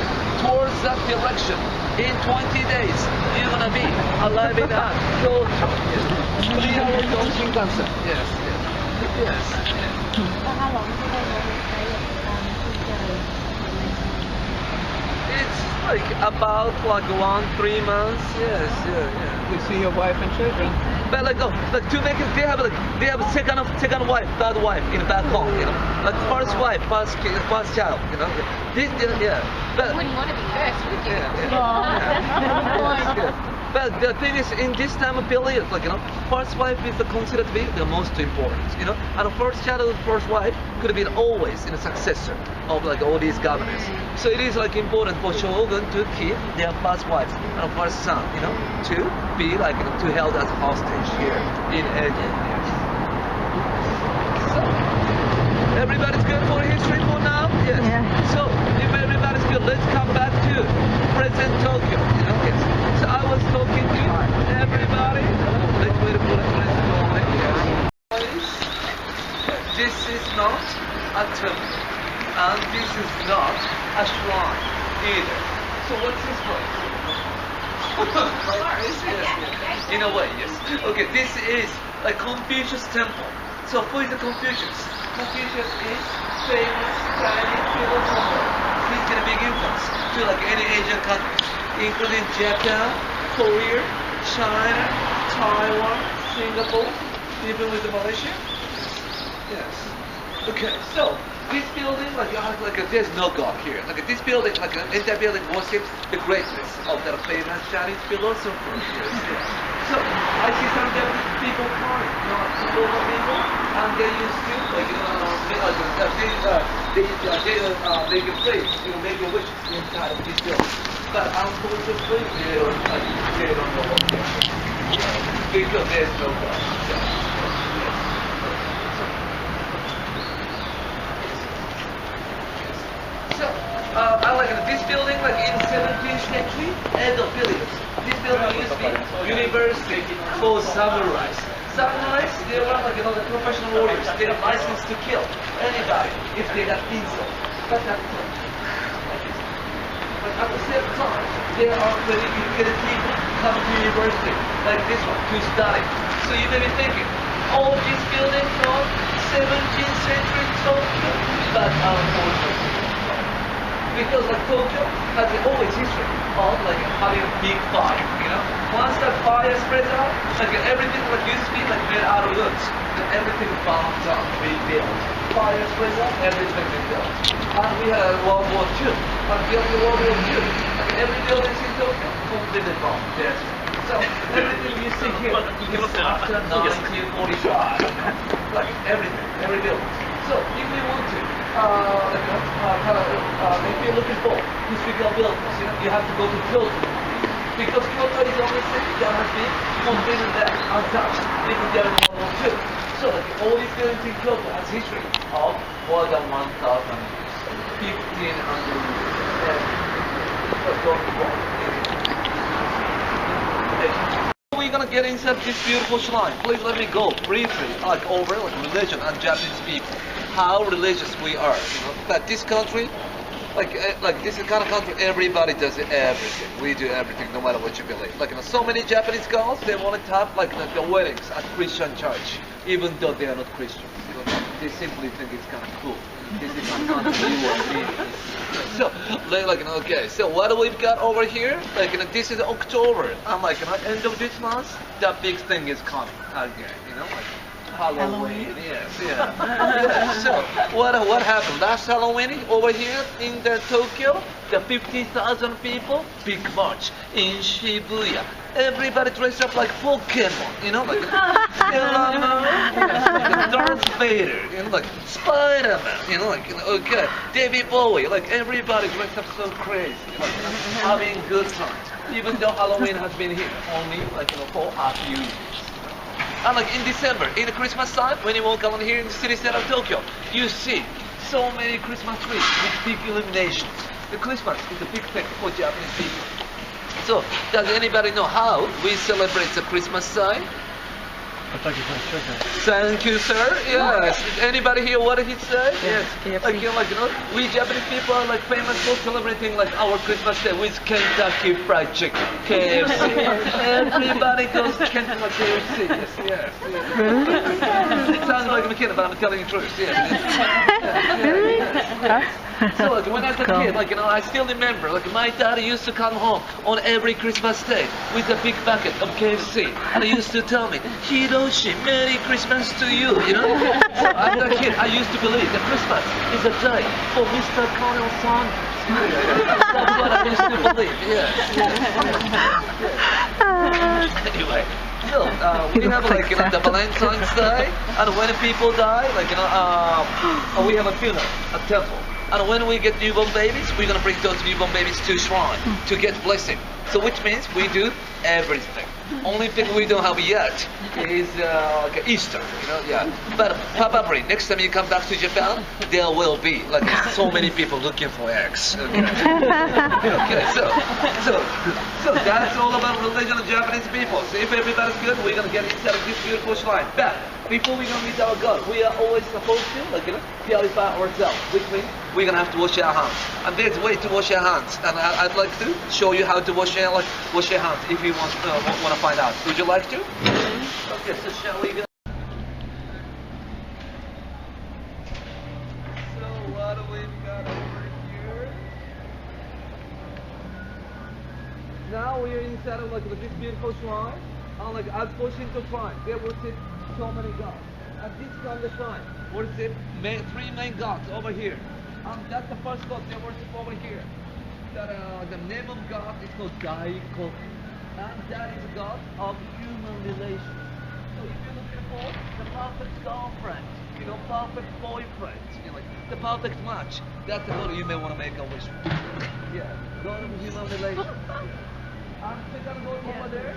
towards that direction, in 20 days, you're gonna be alive in that. So 3 hours on Shinkansen. Yes. How long do It's like about 3 months. Yes. You see your wife and children? But to make it, they have a second wife, third wife in back home. Like first wife, first child. But You wouldn't want to be first, would you? But the thing is, in this time of period, first wife is considered to be the most important, and the first child, first wife could be always a successor of all these governors. So it is important for Shogun to keep their first wives and first son, to be to held as hostage here in Edo. So everybody's good for history for now? Yes. Yeah. So if everybody's good, let's come back to present Tokyo. Yes. So I was talking to everybody. Let's wait for the present moment. This is not a temple, and this is not a shrine either. So what's this place? Yes. In a way, yes. Okay, this is a Confucius temple. So who is the Confucius? Confucius is famous Chinese philosopher. He's gonna be influence to any Asian countries, including Japan, Korea, China, Taiwan, Singapore, even with Malaysia. Yes. Okay, so this building, there's no God here. This building, entire building worships the greatness of the famous Chinese philosopher. Yes. So I see some Japanese people crying, local people, and they used to, they can pray, make a wish inside of this building. But unfortunately, they don't know what to do. Because there's no God. So, I like this building, in 17th century, Edo village. This building used to be university for samurais. samurais, they were like, the professional warriors. They are licensed to kill anybody if they got insult. But at the same time, there are very educated people coming to university, like this one, to study. So you may be thinking, all these buildings from 17th century Tokyo, but unfortunately, because like Tokyo has always history of like having a big fire, Once that fire spreads out, like everything like used to be like made out of woods, then everything burns up, rebuilt. Fire spreads out, everything rebuilt. And we had World War II. And during World War II, like every building in Tokyo completely bombed. Yes. So everything you see here is after 1945. Like everything, every building. So if we want to, if you're looking for historical buildings, you have to go to Kyoto. Because Kyoto is the only city that has been completely untouched, even during World War II. So like all these buildings in Kyoto has history of more than 1,000 years, 1,500 years. We're gonna get inside this beautiful shrine. Please let me go briefly, like over like religion and Japanese people, how religious we are. That this country, like this is the kind of country everybody does everything. We do everything, no matter what you believe. Like so many Japanese girls, they want to have like the weddings at Christian church, even though they are not Christians. They simply think it's kind of cool. This is not country you are in. So, okay. So what we've got over here, this is October, and end of this month, that big thing is coming again. Halloween. Yes, yeah. So what happened last Halloween over here in Tokyo? The 50,000 people, big march in Shibuya. Everybody dressed up like Pokemon, like Darth Vader, like Spider-Man, okay, David Bowie, everybody dressed up so crazy, having good times. Even though Halloween has been here only for a few years. And in December, in the Christmas time, when you walk around here in the city center of Tokyo, you see so many Christmas trees with big illuminations. The Christmas is a big thing for Japanese people. So, does anybody know how we celebrate the Christmas time? Thank you, sir. Yes. Anybody hear what he said? Yes. We Japanese people are famous for celebrating our Christmas day with Kentucky Fried Chicken, KFC. Everybody goes to Kentucky KFC. Yes. It sounds like a McKenna, but I'm telling you the truth. Yes. Really? So when I was a kid, I still remember, my dad used to come home on every Christmas day with a big bucket of KFC, and he used to tell me, Hiroshi, Merry Christmas to you, So as a kid, I used to believe that Christmas is a day for Mr. Colonel Sanders. That's what I used to believe, yes. Anyway. So, we have the Valentine's Day, and when people die, we have a funeral, a temple. And when we get newborn babies, we're gonna bring those newborn babies to shrine to get blessing. So which means we do everything. Only thing we don't have yet is Easter, yeah. But probably next time you come back to Japan, there will be so many people looking for eggs. Okay, so that's all about religion of Japanese people. So if everybody's good, we're gonna get inside of this beautiful shrine. But before we gonna meet our God, we are always supposed to purify ourselves, which means we're gonna have to wash our hands. And there's a way to wash your hands, and I'd like to show you how to wash your hands if you want to find out. Would you like to? Okay, so shall we go? So what do we got over here? Now we are inside of this beautiful shrine, and as for Shinto shrine, there worship so many gods. At this kind of shrine, worship three main gods over here. That's the first god they worship over here. The name of God is called Daikoku. And that is a god of human relations. So if you're looking for the perfect girlfriend, perfect boyfriend, the perfect match, that's a god you may want to make a wish for. Yeah, god of human relations. And second god over there,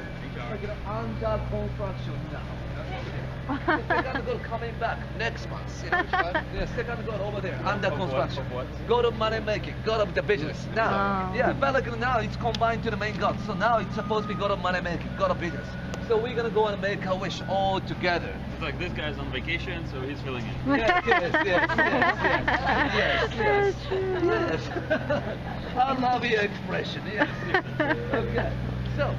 under construction now. The second god coming back next month. The second god over there, under construction. God of money making, god of the business. Now, yeah, but now it's combined to the main god. So now it's supposed to be god of money making, god of business. So we're gonna go and make a wish all together. It's like this guy's on vacation, so he's filling in. Yes. I love your expression. Yes. Okay. So,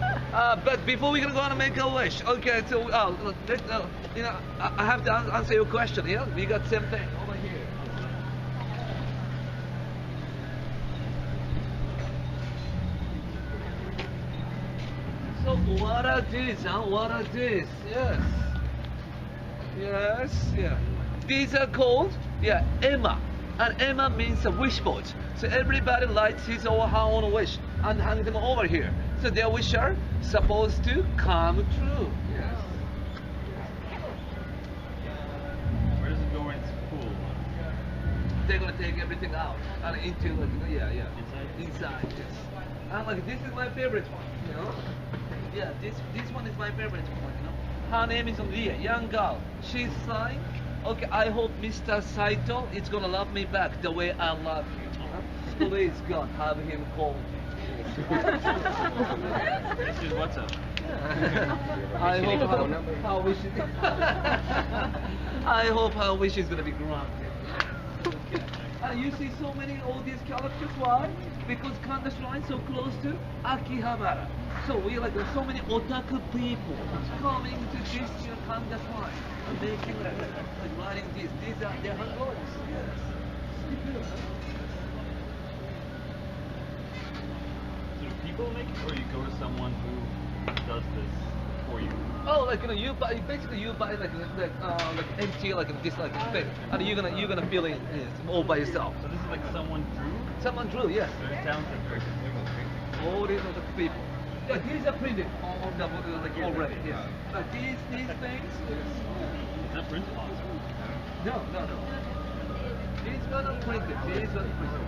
but before we're gonna go and make a wish, okay. So, you know, I have to answer your question. Yeah, we got same thing over here. So what are these, huh? What are these? Yes. Yes, yeah. These are called, yeah, Emma. And Emma means a wish board. So everybody lights his or her own wish and hang them over here. So their wish are supposed to come true. Yes. Where does it go when it's full? They're gonna take everything out and into like, yeah. Inside? Inside, yes. And like this is my favorite one, you know? Yeah, this one is my favorite one, you know. Her name is Ria, young girl. She's saying, okay, I hope Mr. Saito is gonna love me back the way I love you. Please God, have him call me. This is what's up. I hope her wish is gonna be granted. You see so many all these characters. Why? Because Kanda Shrine is so close to Akihabara. So we like so many otaku people coming to this Kanda Shrine and making like writing this. These are their goals. Yes. So do people make it, or you go to someone who does this for you? Oh, like you buy like empty like this like thing, and you're gonna fill in all by yourself. So this is like someone drew? Someone drew, yes. Very talented person. All these other people. Yeah, these are printed on the like already. Yes. But these things. Is that printed? No. These one are printed. These one are printed.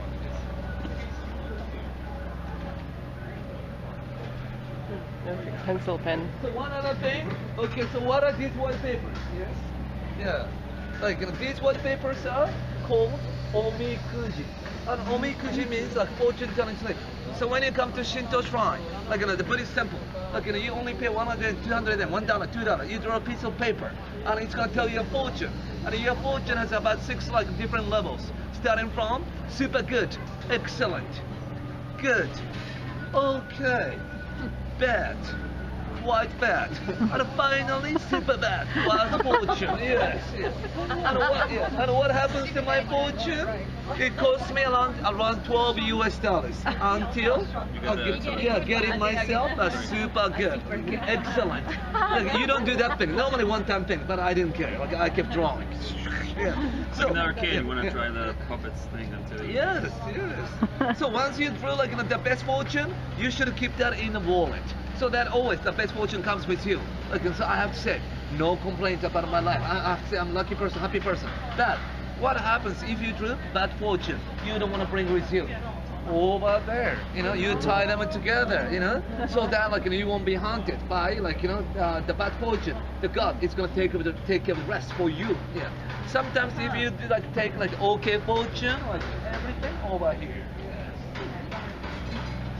Pencil pen. So one other thing. Okay, so what are these wallpapers? Yes. Yeah. Like these wallpapers are called omikuji. And omikuji means like fortune telling slip. So when you come to Shinto shrine, like the Buddhist temple, like you only pay 100, 200, and $1, $2. You draw a piece of paper, and it's gonna tell you a fortune. And your fortune has about 6 like different levels, starting from super good, excellent, good, okay, bad, quite bad, and finally super bad, was fortune. Yes. And what happens to my fortune? It cost me around $12 until getting myself a super good, excellent. Like, you don't do that thing. Normally one-time thing, but I didn't care. Like I kept drawing. Yeah. So in the arcade, you want to try the puppets thing until. Yes. So once you drew like the best fortune, you should keep that in the wallet. So that always the best fortune comes with you. Like, so I have to say, no complaints about my life. I have to say I'm a lucky person, happy person. But what happens if you drew bad fortune? You don't want to bring with you. Over there, you tie them together, so that like you won't be haunted by like the bad fortune. The God is gonna take care of the rest for you. Yeah. Sometimes if you like take like okay fortune, like everything over here.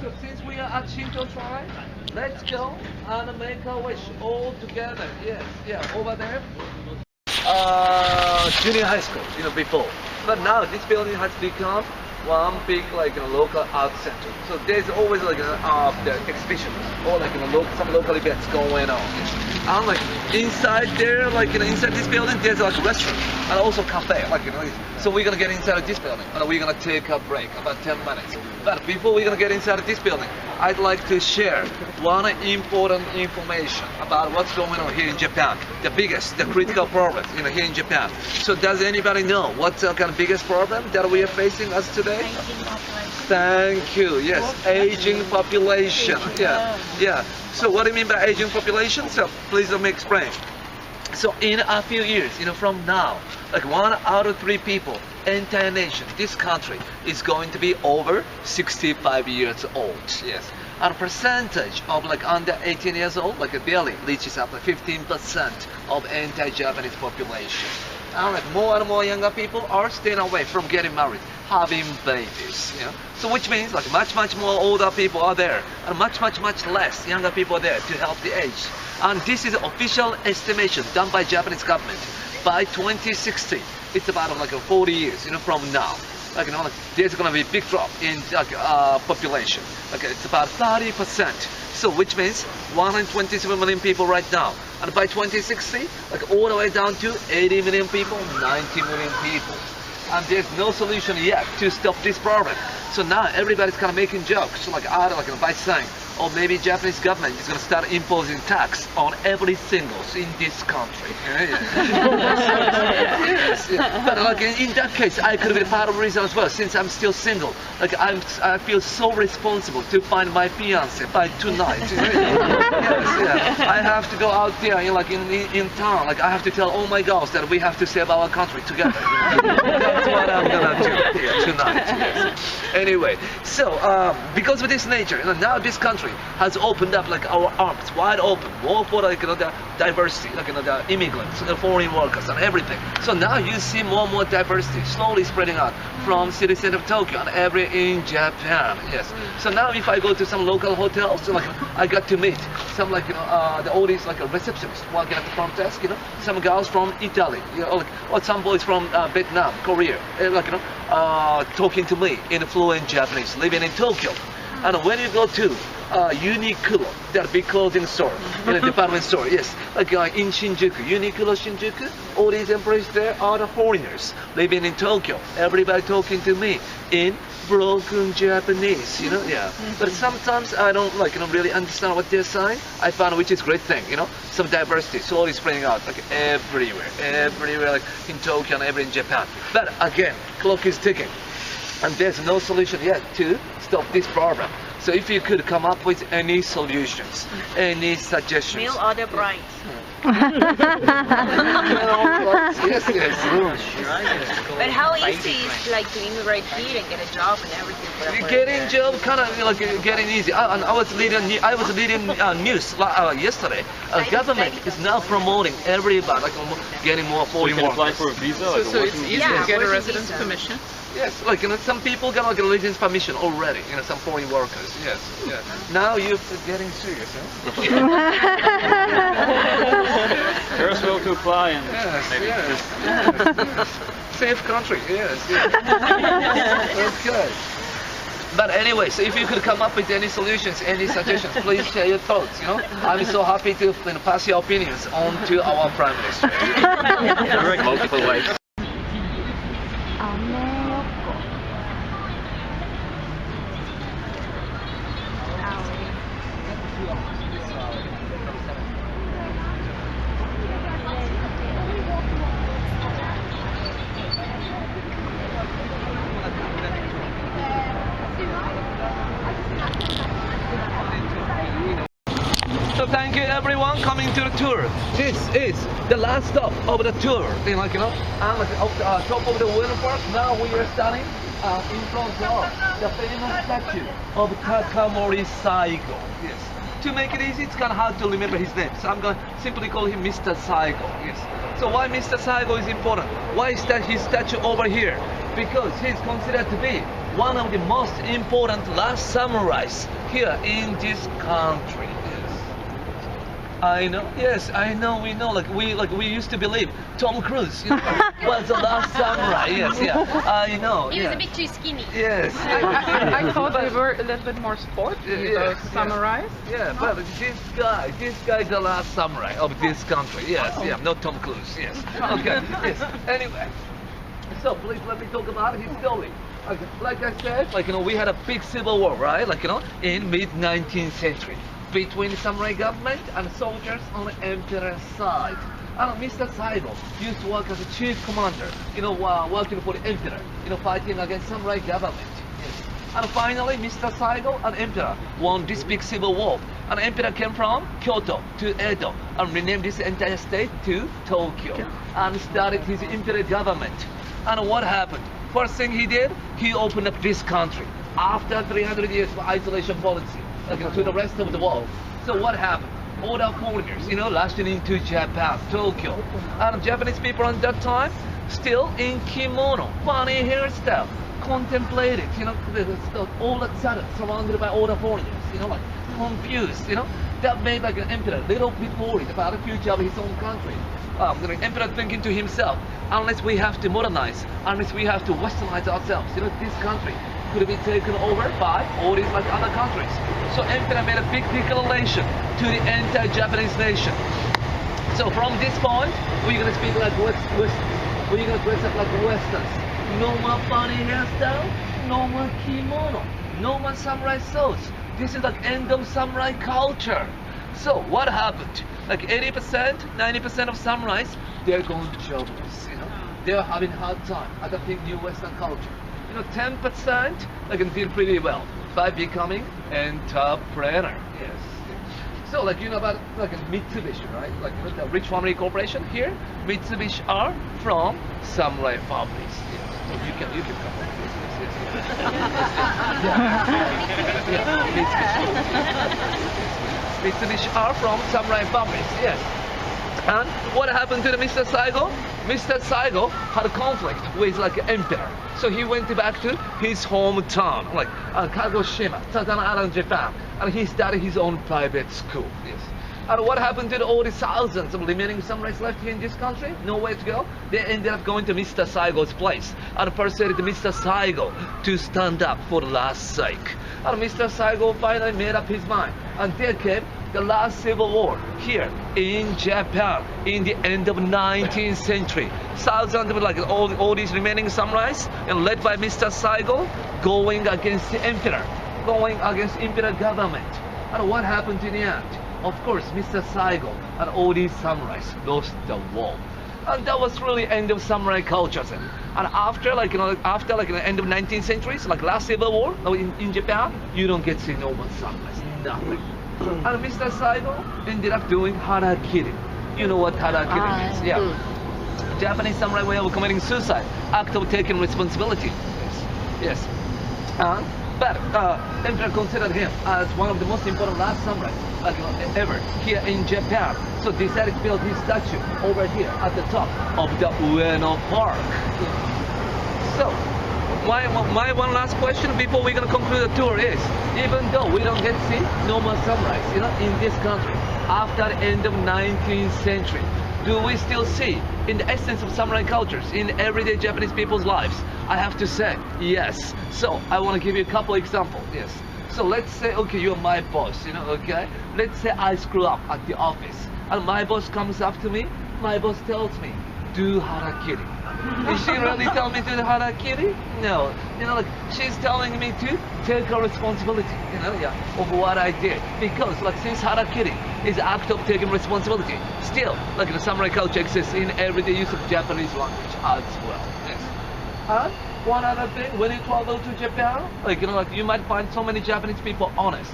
So since we are at Shinto Shrine, let's go and make a wish all together. Yes, over there. Junior high school, before. But now this building has become one big like local art center. So there's always like the exhibitions or like some local events going on. And like inside there, like inside this building, there's like a restaurant and also cafe. Like so we're gonna get inside of this building and we're gonna take a break about 10 minutes. But before we're gonna get inside of this building, I'd like to share one important information about what's going on here in Japan. The critical problem, here in Japan. So does anybody know what's the kind of biggest problem that we are facing as today? Thank you. Yes, aging population. Yeah. So what do you mean by aging population? So please let me explain. So in a few years, from now, like 1 out of 3 people, entire nation, this country is going to be over 65 years old. Yes. And a percentage of like under 18 years old, like barely reaches up to 15% of entire Japanese population. And like more and more younger people are staying away from getting married, having babies. You know? So which means like much more older people are there, and much less younger people are there to help the age. And this is official estimation done by Japanese government. By 2060, it's about like 40 years, you know, from now. Like, you know, like, there's gonna be a big drop in like population. Okay, it's about 30%. So which means 127 million people right now, and by 2060, like all the way down to 80 million people, 90 million people. And there's no solution yet to stop this problem. So now everybody's kind of making jokes, like by saying, or maybe Japanese government is going to start imposing tax on every singles in this country. Yes. But like in that case, I could be part of the reason as well, since I'm still single. Like I feel so responsible to find my fiance by tonight. Yes. I have to go out there in town. Like I have to tell all my girls that we have to save our country together. That's what I'm gonna do here tonight. Yes. Anyway, so because of this nature, now this country has opened up like our arms wide open, more for like the diversity, like the immigrants, the foreign workers, and everything. So now you see more and more diversity slowly spreading out from city center of Tokyo and every in Japan. Yes. So now if I go to some local hotels, so like I got to meet some like all these like receptionists working at the front desk. Some girls from Italy, or some boys from Vietnam, Korea, talking to me in fluent Japanese, living in Tokyo. And when you go to Uniqlo, that big clothing store, in a department store, yes, like in Shinjuku, Uniqlo Shinjuku, all these employees there are the foreigners living in Tokyo. Everybody talking to me in broken Japanese, yeah. But sometimes I don't really understand what they're saying. I found which is great thing, some diversity slowly spreading out like everywhere, like in Tokyo and everywhere in Japan. But again, clock is ticking, and there's no solution yet to stop this problem. So if you could come up with any solutions, any suggestions. Meal order bright. Yes. But how easy is like to immigrate here and get a job and everything? Getting job kind of like getting easy. And I was reading news yesterday. Government is now promoting everybody like getting more foreign workers. Apply for a visa. So it's easy to get a residence permission. Yes, like some people got like a residence permission already. Some foreign workers. Yes, yeah. Now you're getting serious, huh? First will to apply and yes. Safe country. Yes. That's good. But anyway, so if you could come up with any solutions, any suggestions, please share your thoughts. I'm so happy to pass your opinions on to our Prime Minister. multiple ways. So thank you everyone coming to the tour. This is the last stop of the tour. I'm like top of the Winter Park. Now we are standing in front of the famous statue of Takamori Saigo. Yes. To make it easy, it's kind of hard to remember his name, so I'm going to simply call him Mr. Saigo. Yes. So why Mr. Saigo is important? Why is that his statue over here? Because he's considered to be one of the most important last samurais here in this country. I know, yes, I know, we know, we used to believe Tom Cruise was the last samurai, yes, yeah, I know. He was a bit too skinny. Yes. I thought they were a little bit more sporty, those samurais. Yeah, but this guy is the last samurai of this country, yes, yeah, not Tom Cruise, yes. Okay, yes, anyway, so please let me talk about his story. Like I said, we had a big civil war, right, in mid-19th century. Between samurai government and soldiers on the emperor's side. And Mr. Saigo used to work as a chief commander, working for the emperor, fighting against samurai government. Yes. And finally, Mr. Saigo and emperor won this big civil war. And emperor came from Kyoto to Edo and renamed this entire state to Tokyo and started his imperial government. And what happened? First thing he did, he opened up this country after 300 years of isolation policy. To the rest of the world. So what happened? order foreigners, lasting into Japan, Tokyo. And Japanese people at that time, still in kimono, funny hairstyle, contemplated, all of a sudden surrounded by all the foreigners, like confused, that made like an emperor a little bit worried about the future of his own country. The emperor thinking to himself, unless we have to modernize, unless we have to westernize ourselves, this country could be taken over by all these like other countries. So emperor made a big declaration to the entire Japanese nation. So from this point, we're gonna speak like Westerns. We're gonna dress up like Westerns. No more funny hairstyle, no more kimono, no more samurai swords. This is like end of samurai culture. So what happened? Like 80%, 90% of samurais, they're going jobless, They're having a hard time adapting new Western culture. 10%, they can do pretty well by becoming entrepreneur. Yes. So like about like a Mitsubishi, right? Like the Rich Family Corporation here, Mitsubishi are from samurai families. Yes. So you can come back. Mitsubishi are from samurai families, yes. And what happened to the Mr. Saigo? Mr. Saigo had a conflict with like emperor. So he went back to his hometown, like Kagoshima, Southern Island, Japan. And he started his own private school, yes. And what happened to all the thousands of remaining samurais left here in this country? Nowhere to go. They ended up going to Mr. Saigo's place and persuaded Mr. Saigo to stand up for the last sake. And Mr. Saigo finally made up his mind. And there came the last civil war here in Japan in the end of 19th century. Thousands of like all these remaining samurais and led by Mr. Saigo going against the emperor, going against imperial government. And what happened in the end? Of course, Mr. Saigo and all these samurais lost the war. And that was really end of samurai culture. And after the end of 19th century, like last civil war in Japan, you don't get to see no more samurais, nothing. And Mr. Saigo ended up doing harakiri. You know what harakiri means? Yeah. Japanese samurai way of committing suicide, act of taking responsibility. Yes. But emperor considered him as one of the most important last samurai ever here in Japan. So decided to build his statue over here at the top of the Ueno Park. So my one last question before we're gonna conclude the tour is, even though we don't get to see no more samurais, in this country after the end of 19th century, do we still see in the essence of samurai cultures in everyday Japanese people's lives? I have to say yes. So I want to give you a couple examples. Yes. So let's say, okay, you're my boss, okay? Let's say I screw up at the office and my boss comes up to me. My boss tells me, do harakiri. Is she really telling me to do harakiri? No. Like she's telling me to take a responsibility, of what I did. Because since harakiri is an act of taking responsibility, still, the samurai culture exists in everyday use of Japanese language as well. Yes. And one other thing, when you travel to Japan, you might find so many Japanese people honest,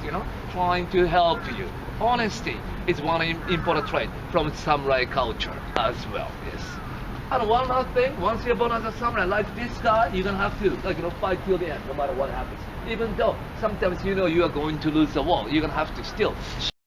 trying to help you. Honesty is one important trait from samurai culture as well. Yes. And one last thing, once you're born as a samurai, like this guy, you're gonna have to, fight till the end, no matter what happens. Even though sometimes you are going to lose the war, you're gonna have to still